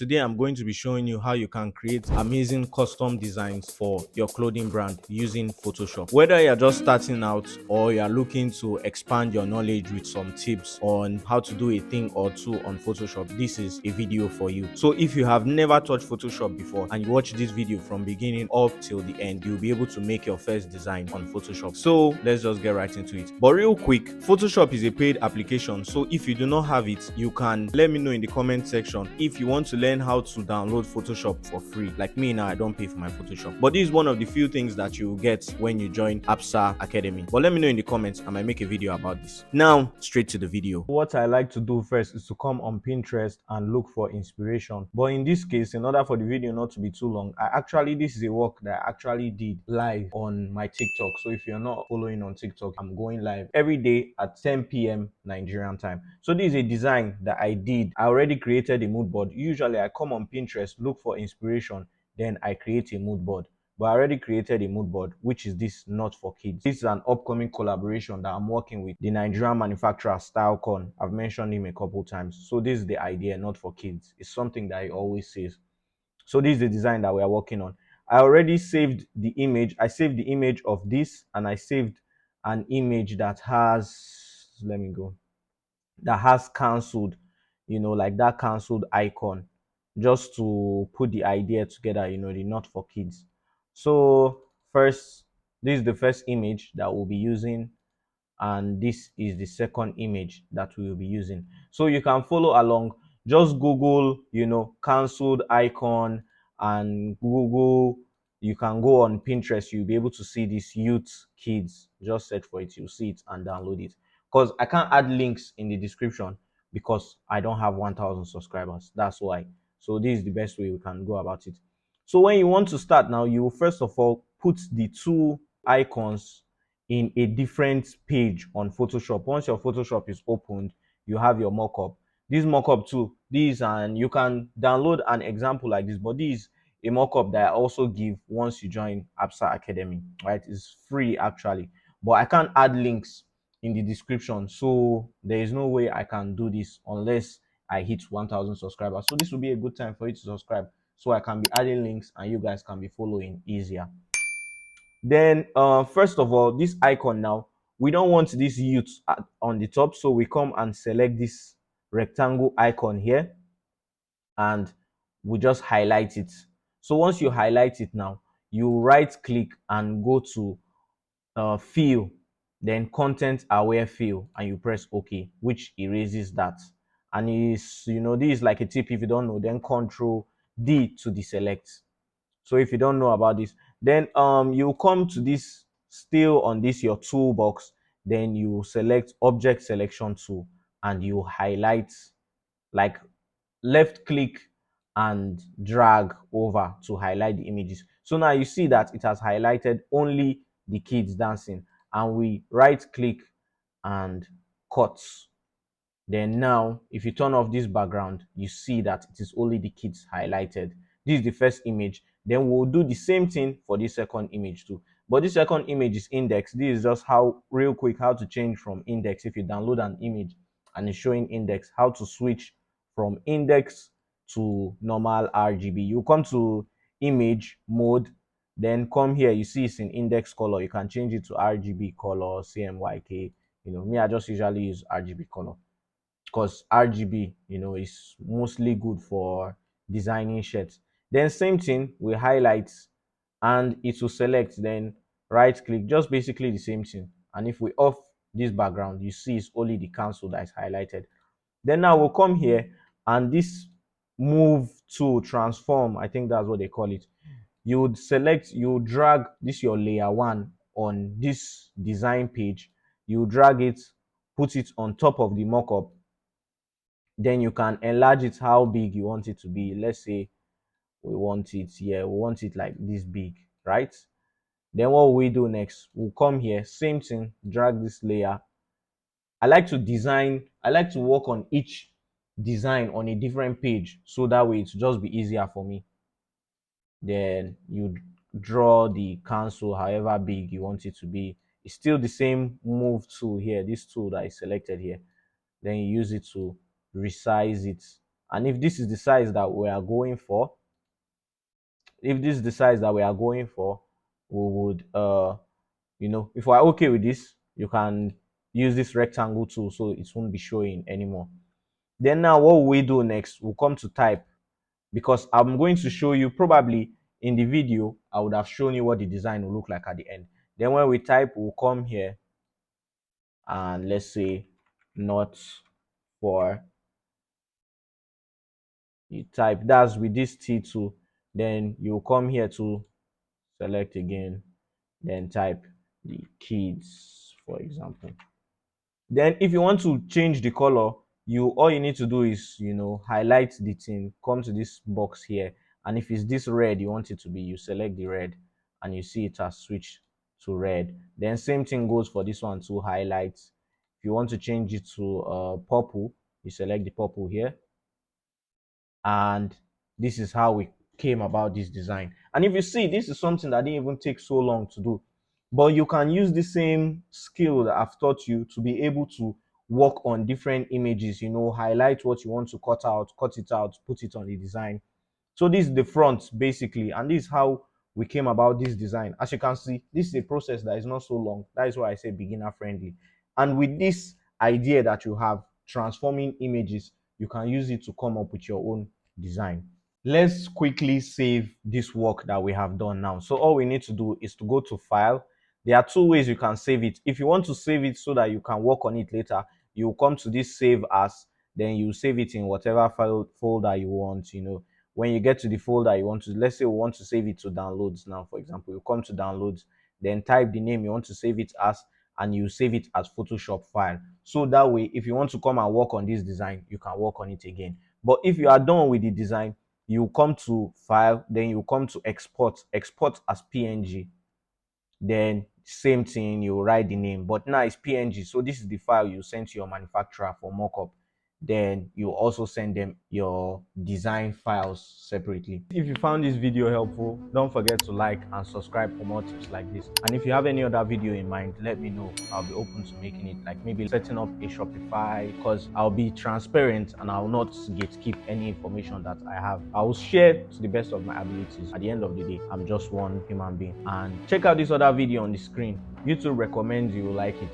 Today I'm going to be showing you how you can create amazing custom designs for your clothing brand using Photoshop. Whether you're just starting out or you're looking to expand your knowledge with some tips on how to do a thing or two on Photoshop, this is a video for you. So if you have never touched Photoshop before and you watch this video from beginning up till the end, you'll be able to make your first design on Photoshop. So let's just get right into it. But real quick, Photoshop is a paid application, so if you do not have it, you can let me know in the comment section if you want to learn how to download Photoshop for free. Like me now, I don't pay for my Photoshop, but this is one of the few things that you will get when you join Apsa Academy. But let me know in the comments, I might make a video about this. Now straight to the video. What I like to do first is to come on Pinterest and look for inspiration. But in this case, in order for the video not to be too long, this is a work that I actually did live on my TikTok. So if you're not following on TikTok, I'm going live every day at 10 p.m. Nigerian time. So this is a design that I did. I already created a mood board. Usually I come on Pinterest, look for inspiration, then I create a mood board. But I already created a mood board, which is this Not for Kids. This is an upcoming collaboration that I'm working with the Nigerian manufacturer Stylecon. I've mentioned him a couple times. So this is the idea, Not for Kids. It's something that he always says. So this is the design that we are working on. I already saved the image. I saved the image of this, and I saved an image that has, let me go, that has cancelled, like that cancelled icon, just to put the idea together, the Not for Kids. So first, this is the first image that we'll be using, and this is the second image that we will be using. So you can follow along. Just Google, cancelled icon, and Google, you can go on Pinterest. You'll be able to see this youth kids. Just search for it, you'll see it and download it. Because I can't add links in the description because I don't have 1,000 subscribers. That's why. So this is the best way we can go about it. So when you want to start now, you will first of all put the two icons in a different page on Photoshop. Once your Photoshop is opened, you have your mockup. This mockup too, and you can download an example like this, but this is a mockup that I also give once you join Apsa Academy, right? It's free actually, but I can't add links in the description, so there is no way I can do this unless I hit 1,000 subscribers. So this will be a good time for you to subscribe so I can be adding links and you guys can be following easier. Then first of all, this icon now, we don't want this youth on the top, so we come and select this rectangle icon here and we just highlight it. So once you highlight it now, you right click and go to fill, then content aware fill, and you press OK, which erases that. And is, this is like a tip. If you don't know, then Control D to deselect. So if you don't know about this, then you come to this, still on this your toolbox, then you select object selection tool and you highlight, like left click and drag over to highlight the images. So now you see that it has highlighted only the kids dancing, and we right click and cut. Then now if you turn off this background, you see that it is only the kids highlighted. This is the first image. Then we'll do the same thing for the second image too, but this second image is index. This is just how, real quick, how to change from index. If you download an image and it's showing index, how to switch from index to normal RGB. You come to image mode, then come here, you see it's in index color. You can change it to RGB color, CMYK. Me, I just usually use RGB color because RGB, is mostly good for designing shirts. Then same thing, we highlight and it will select, then right click, just basically the same thing. And if we off this background, you see it's only the cancel that is highlighted. Then now we'll come here and this move to transform, I think that's what they call it. You would select, you drag this your layer one on this design page, you drag it, put it on top of the mockup, then you can enlarge it how big you want it to be. Let's say we want it here, we want it like this big, right? Then what we do next, we'll come here, same thing, drag this layer. I like to work on each design on a different page, so that way it's just be easier for me. Then you draw the cancel however big you want it to be. It's still the same move tool here, this tool that is selected here. Then you use it to resize it And if this is the size that we are going for, if this is the size that we are going for, we would if we're okay with this, you can use this rectangle tool so it won't be showing anymore. Then now what we do next, we'll come to type, because I'm going to show you, probably in the video I would have shown you what the design will look like at the end. Then when we type, we'll come here and let's say not for, you type, that's with this T tool. Then you come here to select again, then type the kids, for example. Then if you want to change the color, all you need to do is highlight the thing, come to this box here, and if it's this red you want it to be, you select the red and you see it has switched to red. Then same thing goes for this one to highlight. If you want to change it to purple, you select the purple here. And this is how we came about this design. And if you see, this is something that didn't even take so long to do, but you can use the same skill that I've taught you to be able to work on different images, highlight what you want to cut out, cut it out, put it on the design. So this is the front basically, and this is how we came about this design. As you can see, this is a process that is not so long. That is why I say beginner friendly. And with this idea that you have, transforming images, you can use it to come up with your own design. Let's quickly save this work that we have done now. So all we need to do is to go to file. There are two ways you can save it. If you want to save it so that you can work on it later, you come to this save as, then you save it in whatever file folder you want. When you get to the folder you want to, let's say we want to save it to downloads now, for example, you come to downloads, then type the name you want to save it as, and you save it as Photoshop file. So that way, if you want to come and work on this design, you can work on it again. But if you are done with the design, you come to file, then you come to export as PNG. Then same thing, you write the name, but now it's PNG. So this is the file you send to your manufacturer for mockup. Then you also send them your design files separately. If you found this video helpful, don't forget to like and subscribe for more tips like this. And if you have any other video in mind, let me know. I'll be open to making it, like maybe setting up a Shopify, because I'll be transparent and I'll not gatekeep any information that I have. I will share to the best of my abilities. At the end of the day, I'm just one human being. And check out this other video on the screen. YouTube recommends you like it.